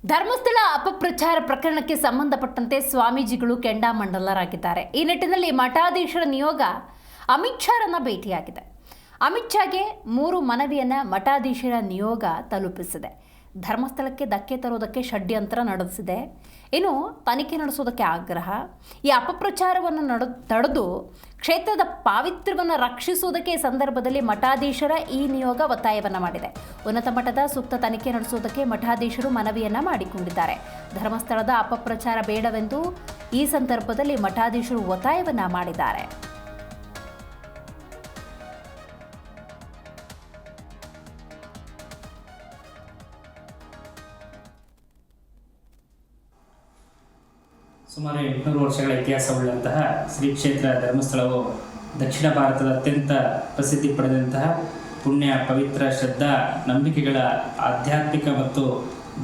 ಧರ್ಮಸ್ಥಳ ಅಪಪ್ರಚಾರ ಪ್ರಕರಣಕ್ಕೆ ಸಂಬಂಧಪಟ್ಟಂತೆ ಸ್ವಾಮೀಜಿಗಳು ಕೆಂಡಾಮಂಡಲರಾಗಿದ್ದಾರೆ. ಈ ನಿಟ್ಟಿನಲ್ಲಿ ಮಠಾಧೀಶರ ನಿಯೋಗ ಅಮಿತ್ ಶಾರನ್ನ ಭೇಟಿಯಾಗಿದೆ. ಅಮಿತ್ ಶಾಗೆ 3 ಮನವಿಯನ್ನು ಮಠಾಧೀಶರ ನಿಯೋಗ ತಲುಪಿಸಿದೆ. ಧರ್ಮಸ್ಥಳಕ್ಕೆ ಧಕ್ಕೆ ತರುವುದಕ್ಕೆ ಷಡ್ಯಂತ್ರ ನಡೆಸಿದೆ. ಇನ್ನು ತನಿಖೆ ನಡೆಸುವುದಕ್ಕೆ ಆಗ್ರಹ. ಈ ಅಪಪ್ರಚಾರವನ್ನು ತಡೆದು ಕ್ಷೇತ್ರದ ಪಾವಿತ್ರ್ಯವನ್ನು ರಕ್ಷಿಸುವುದಕ್ಕೆ ಈ ಸಂದರ್ಭದಲ್ಲಿ ಮಠಾಧೀಶರ ಈ ನಿಯೋಗ ಒತ್ತಾಯವನ್ನು ಮಾಡಿದೆ. ಉನ್ನತ ಮಟ್ಟದ ಸೂಕ್ತ ತನಿಖೆ ನಡೆಸುವುದಕ್ಕೆ ಮಠಾಧೀಶರು ಮನವಿಯನ್ನ ಮಾಡಿಕೊಂಡಿದ್ದಾರೆ. ಧರ್ಮಸ್ಥಳದ ಅಪಪ್ರಚಾರ ಬೇಡವೆಂದು ಈ ಸಂದರ್ಭದಲ್ಲಿ ಮಠಾಧೀಶರು ಒತ್ತಾಯವನ್ನ ಮಾಡಿದ್ದಾರೆ. ಸುಮಾರು 800 ವರ್ಷಗಳ ಇತಿಹಾಸವುಳ್ಳಂತಹ ಶ್ರೀ ಕ್ಷೇತ್ರ ಧರ್ಮಸ್ಥಳವು ದಕ್ಷಿಣ ಭಾರತದ ಅತ್ಯಂತ ಪ್ರಸಿದ್ಧಿ ಪಡೆದಂತಹ ಪುಣ್ಯ, ಪವಿತ್ರ, ಶ್ರದ್ಧಾ, ನಂಬಿಕೆಗಳ ಆಧ್ಯಾತ್ಮಿಕ ಮತ್ತು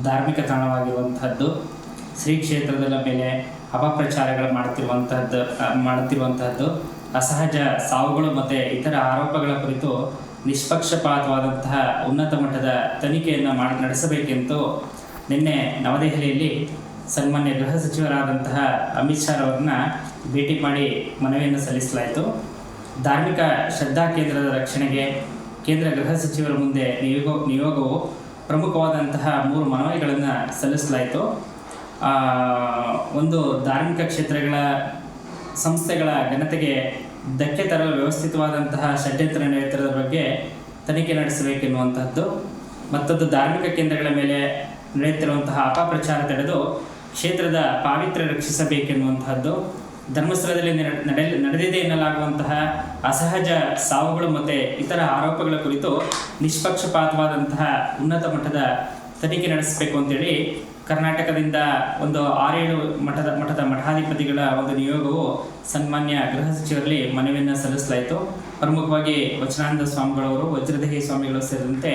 ಧಾರ್ಮಿಕ ತಾಣವಾಗಿರುವಂತಹದ್ದು. ಶ್ರೀ ಕ್ಷೇತ್ರದ ಮೇಲೆ ಅಪಪ್ರಚಾರಗಳು ಮಾಡುತ್ತಿರುವಂತಹದ್ದು ಅಸಹಜ ಸಾವುಗಳು ಮತ್ತು ಇತರ ಆರೋಪಗಳ ಕುರಿತು ನಿಷ್ಪಕ್ಷಪಾತವಾದಂತಹ ಉನ್ನತ ಮಟ್ಟದ ತನಿಖೆಯನ್ನು ನಡೆಸಬೇಕೆಂದು ನಿನ್ನೆ ನವದೆಹಲಿಯಲ್ಲಿ ಸನ್ಮಾನ್ಯ ಗೃಹ ಸಚಿವರಾದಂತಹ ಅಮಿತ್ ಶಾ ಅವರನ್ನ ಭೇಟಿ ಮಾಡಿ ಮನವಿಯನ್ನು ಸಲ್ಲಿಸಲಾಯಿತು. ಧಾರ್ಮಿಕ ಶ್ರದ್ಧಾ ಕೇಂದ್ರದ ರಕ್ಷಣೆಗೆ ಕೇಂದ್ರ ಗೃಹ ಸಚಿವರ ಮುಂದೆ ನಿಯೋಗವು ಪ್ರಮುಖವಾದಂತಹ 3 ಮನವಿಗಳನ್ನು ಸಲ್ಲಿಸಲಾಯಿತು. ಒಂದು, ಧಾರ್ಮಿಕ ಕ್ಷೇತ್ರಗಳ ಸಂಸ್ಥೆಗಳ ಘನತೆಗೆ ಧಕ್ಕೆ ತರಲು ವ್ಯವಸ್ಥಿತವಾದಂತಹ ಷಡ್ಯಂತ್ರ ನಡೆಯುತ್ತಿರುವ ಬಗ್ಗೆ ತನಿಖೆ ನಡೆಸಬೇಕೆನ್ನುವಂಥದ್ದು. ಮತ್ತೊಂದು, ಧಾರ್ಮಿಕ ಕೇಂದ್ರಗಳ ಮೇಲೆ ನಡೆಯುತ್ತಿರುವಂತಹ ಅಪಪ್ರಚಾರ ತಡೆದು ಕ್ಷೇತ್ರದ ಪಾವಿತ್ರ್ಯ ರಕ್ಷಿಸಬೇಕೆನ್ನುವಂತಹದ್ದು. ಧರ್ಮಸ್ಥಳದಲ್ಲಿ ನಡೆದಿದೆ ಎನ್ನಲಾಗುವಂತಹ ಅಸಹಜ ಸಾವುಗಳು ಮತ್ತು ಇತರ ಆರೋಪಗಳ ಕುರಿತು ನಿಷ್ಪಕ್ಷಪಾತವಾದಂತಹ ಉನ್ನತ ಮಟ್ಟದ ತನಿಖೆ ನಡೆಸಬೇಕು ಅಂತೇಳಿ ಕರ್ನಾಟಕದಿಂದ ಒಂದು 6-7 ಮಠದ ಮಠಾಧಿಪತಿಗಳ ಒಂದು ನಿಯೋಗವು ಸನ್ಮಾನ್ಯ ಗೃಹ ಸಚಿವರಲ್ಲಿ ಮನವಿಯನ್ನು ಸಲ್ಲಿಸಲಾಯಿತು. ಪ್ರಮುಖವಾಗಿ ವಚನಾನಂದ ಸ್ವಾಮಿಗಳವರು, ವಜ್ರದೇಹಿ ಸ್ವಾಮಿಗಳು ಸೇರಿದಂತೆ